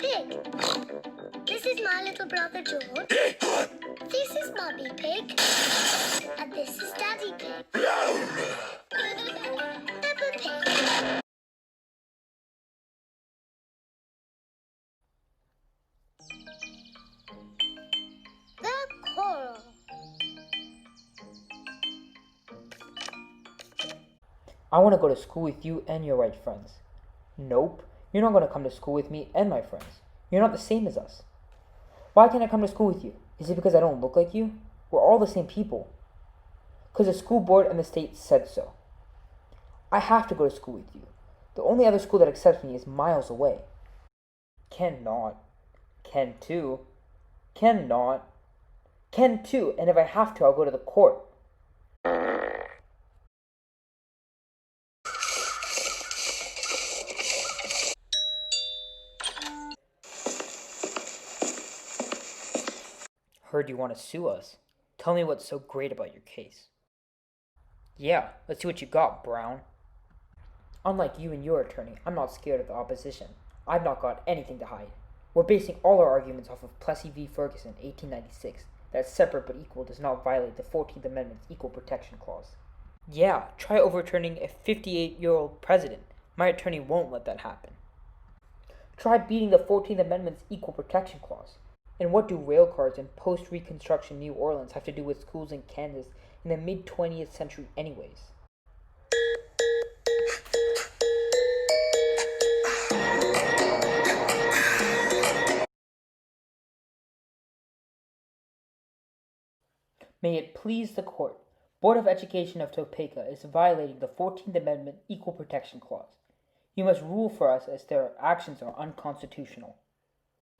Pig. This is my little brother George. This is Mummy Pig. And this is Daddy Pig. Peppa Pig. The coral. I want to go to school with you and your right friends. Nope, you're not going to come to school with me and my friends. You're not the same as us. Why can't I come to school with you? Is it because I don't look like you? We're all the same people. Because the school board and the state said so. I have to go to school with you. The only other school that accepts me is miles away. Cannot. Can too. Cannot. Can too, and if I have to, I'll go to the court. Heard you want to sue us. Tell me what's so great about your case. Yeah, let's see what you got, Brown. Unlike you and your attorney, I'm not scared of the opposition. I've not got anything to hide. We're basing all our arguments off of Plessy v. Ferguson, 1896, that separate but equal does not violate the 14th Amendment's Equal Protection Clause. Yeah, try overturning a 58-year-old president. My attorney won't let that happen. Try beating the 14th Amendment's Equal Protection Clause. And what do rail cars in post-Reconstruction New Orleans have to do with schools in Kansas in the mid-20th century anyways? May it please the court, Board of Education of Topeka is violating the 14th Amendment Equal Protection Clause. You must rule for us as their actions are unconstitutional.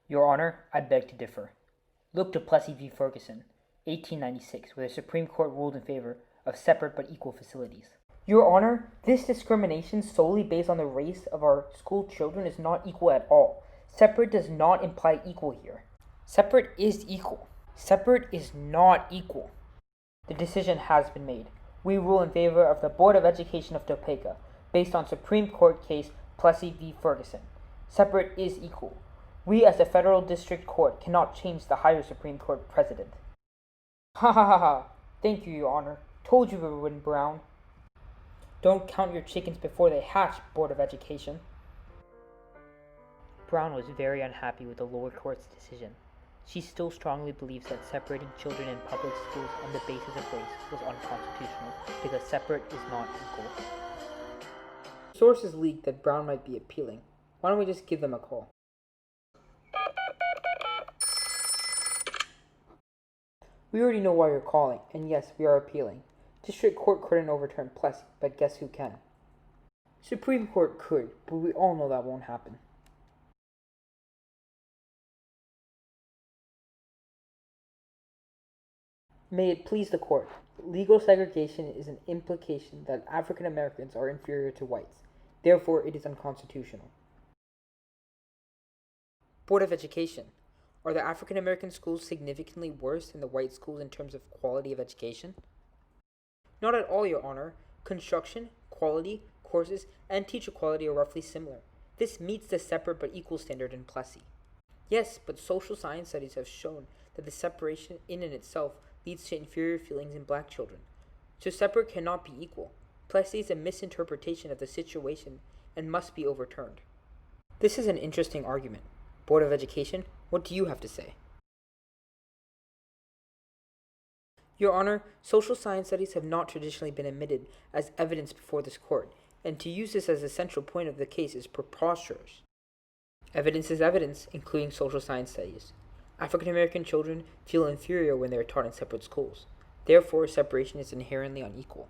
Your Honor, I beg to differ. Look to Plessy v. Ferguson, 1896, where the Supreme Court ruled in favor of separate but equal facilities. Your Honor, this discrimination solely based on the race of our school children is not equal at all. Separate does not imply equal here. Separate is equal. Separate is not equal. The decision has been made. We rule in favor of the Board of Education of Topeka, based on Supreme Court case Plessy v. Ferguson. Separate is equal. We as the Federal District Court cannot change the higher Supreme Court precedent. Ha ha ha ha. Thank you, Your Honor. Told you we would win, Brown. Don't count your chickens before they hatch, Board of Education. Brown was very unhappy with the lower court's decision. She still strongly believes that separating children in public schools on the basis of race was unconstitutional because separate is not equal. Sources leaked that Brown might be appealing. Why don't we just give them a call? We already know why you're calling, and yes, we are appealing. District Court couldn't overturn Plessy, but guess who can? Supreme Court could, but we all know that won't happen. May it please the court, legal segregation is an implication that African Americans are inferior to whites. Therefore, it is unconstitutional. Board of Education. Are the African American schools significantly worse than the white schools in terms of quality of education? Not at all, Your Honor. Construction, quality, courses, and teacher quality are roughly similar. This meets the separate but equal standard in Plessy. Yes, but social science studies have shown that the separation in and itself leads to inferior feelings in black children. So separate cannot be equal. Plessy is a misinterpretation of the situation and must be overturned. This is an interesting argument. Board of Education, what do you have to say? Your Honor, social science studies have not traditionally been admitted as evidence before this court, and to use this as a central point of the case is preposterous. Evidence is evidence, including social science studies. African American children feel inferior when they are taught in separate schools. Therefore, separation is inherently unequal.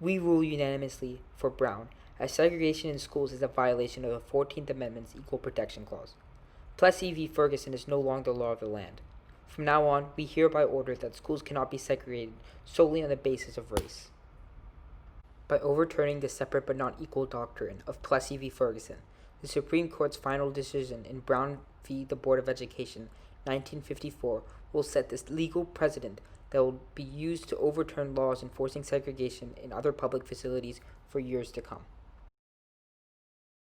We rule unanimously for Brown, as segregation in schools is a violation of the 14th Amendment's Equal Protection Clause. Plessy v. Ferguson is no longer the law of the land. From now on, we hereby order that schools cannot be segregated solely on the basis of race. By overturning the separate but not equal doctrine of Plessy v. Ferguson, the Supreme Court's final decision in Brown v. the Board of Education, 1954, will set this legal precedent that will be used to overturn laws enforcing segregation in other public facilities for years to come.